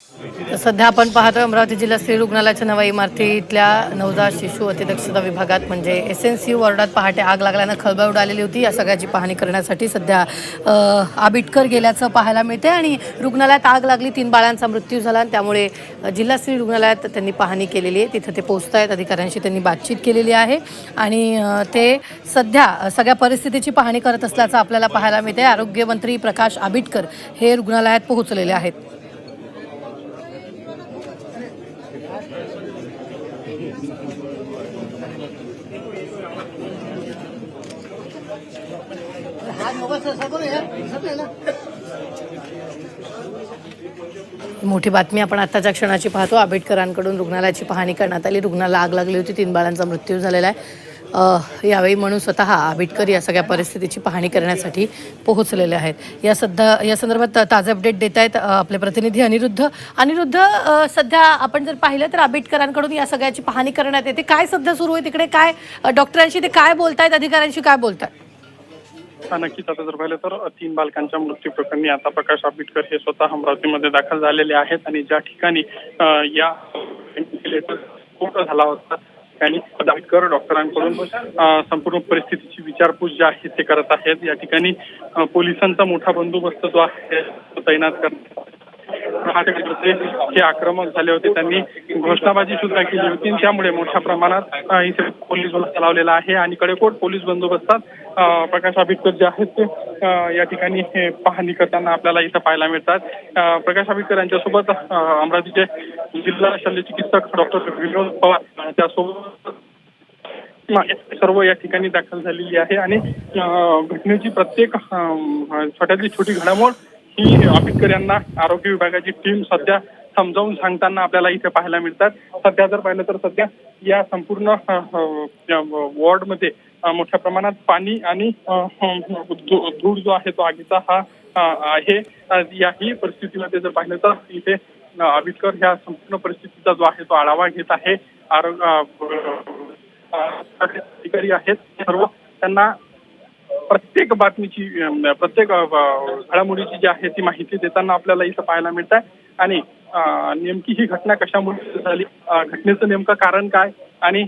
सध्या आपण पाहतोय अमरावती जिल्हा स्त्री रुग्णालयाच्या नव्या इमारतीतल्या नवजात शिशु अतिदक्षता विभागात म्हणजे SNC वॉर्डात पहाटे आग लागल्यानं खळबळ उडालेली होती। या सगळ्याची पाहणी करण्यासाठी सध्या आबिटकर गेल्याचं पाहायला मिळते आणि रुग्णालयात आग लागली, 3 बाळांचा मृत्यू झाला आणि त्यामुळे जिल्हा स्त्री रुग्णालयात त्यांनी पाहणी केलेली आहे। तिथे ते पोहोचतायत, अधिकाऱ्यांशी त्यांनी बातचीत केलेली आहे आणि ते सध्या सगळ्या परिस्थितीची पाहणी करत असल्याचं आपल्याला पाहायला मिळते। आरोग्यमंत्री प्रकाश आबिटकर हे रुग्णालयात पोहोचलेले आहेत। मोठी बातमी आपण आताच्या क्षणाची पाहतो। आबिटकरांकडून रुग्णालयाची पाहणी करण्यात आली। रुग्णाला आग लागली होती, 3 बाळांचा मृत्यू झालेला आहे। यावेळी म्हणून स्वतः आबिटकर या सगळ्या परिस्थितीची पाहणी करण्यासाठी पोहोचलेले आहेत। या संदर्भात ताजे अपडेट देत आहेत आपले प्रतिनिधी अनिरुद्ध। सध्या आपण जर पाहिलं तर आबिटकरांकडून या सगळ्याची पाहणी करण्यात येते। काय सध्या सुरू आहे तिकडे? काय डॉक्टरांशी ते काय बोलतायत, अधिकाऱ्यांशी काय बोलतायत? नक्कीच आता जर पाहिलं तर 3 बालकांच्या मृत्यू प्रकरणी आता प्रकाश आबिटकर हे स्वतः अमरावतीमध्ये दाखल झालेले आहेत आणि ज्या ठिकाणी या स्फोट झाला होता त्यांनी आबिटकर डॉक्टरांकडून संपूर्ण परिस्थितीची विचारपूस जी आहे ते करत आहेत। या ठिकाणी पोलिसांचा मोठा बंदोबस्त जो आहे तो तैनात करण्यात हे आक्रमक झाले होते। त्यांनी घोषणाबाजी सुद्धा केली होती, त्यामुळे मोठ्या प्रमाणात इथे पोलीस बंदोबस्त लावलेला आहे आणि कडेकोट पोलीस बंदोबस्तात प्रकाश आबिटकर जे आहेत ते या ठिकाणी पाहणी करताना आपल्याला इथं पाहायला मिळतात। प्रकाश आबिटकर यांच्यासोबत अमरावतीचे जिल्हा शल्य चिकित्सक डॉक्टर विनोद पवार त्यासोबत सर्व या ठिकाणी दाखल झालेली आहे आणि घटनेची प्रत्येक छोट्यातली छोटी घडामोड ही आबिटकर यांना आरोग्य विभागाची टीम सध्या समजावून सांगताना आपल्याला इथे पाहायला मिळतात। सध्या जर पाहिलं तर सध्या या संपूर्ण वॉर्डमध्ये मोठ्या प्रमाणात पाणी आणि धूळ जो आहे तो आगीचा हा आहे। याही परिस्थितीमध्ये जर पाहिलं तर इथे आबिटकर ह्या संपूर्ण परिस्थितीचा जो आहे तो आढावा घेत आहे। अधिकारी आहेत सर्व त्यांना प्रत्येक बातमीची प्रत्येक घडामोडीची जी आहे ती माहिती देताना आपल्याला इथं पाहायला मिळत आहे आणि नेमकी ही घटना कशामुळे झाली, घटनेचं नेमकं कारण काय आणि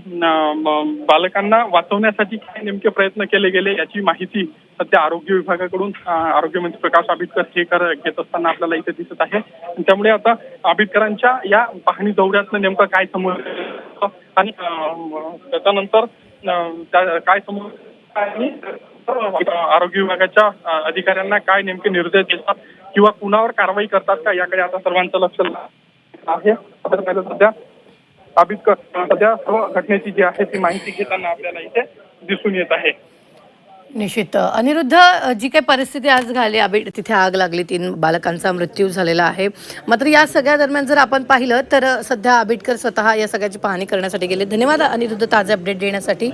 बालकांना वाचवण्यासाठी काय नेमके प्रयत्न केले गेले याची माहिती सध्या आरोग्य विभागाकडून आरोग्यमंत्री प्रकाश आबिटकर हे घेत असताना आपल्याला इथे दिसत आहे। त्यामुळे आता आबिटकरांच्या या पाहणी दौऱ्यातनं नेमकं काय समोर आणि त्याच्यानंतर काय समोर आणि आरोग्य विभागाच्या अधिकाऱ्यांना काय नेमके निर्देश देतात किंवा कुणावर कारवाई करतात का याकडे आता सर्वांचं लक्ष आहे। सध्या आबिटकर सध्या सर्व घटनेची जी आहे ती माहिती घेताना आपल्याला इथे दिसून येत आहे। निश्चित अनिरुद्ध, जी काही परिस्थिती आज झाली, तिथे आग लागली, 3 बालकांचा मृत्यू झालेला आहे। मात्र या सगळ्या दरम्यान जर आपण पाहिलं तर सध्या आबिटकर स्वतः या सगळ्याची पाहणी करण्यासाठी गेले। धन्यवाद अनिरुद्ध ताजे अपडेट देण्यासाठी।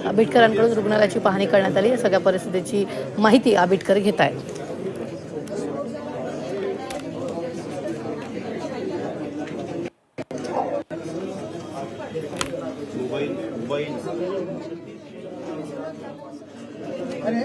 आबिटकरांकडून रुग्णालयाची पाहणी करण्यात आली, या सगळ्या परिस्थितीची माहिती आबिटकर घेत आहेत। अरे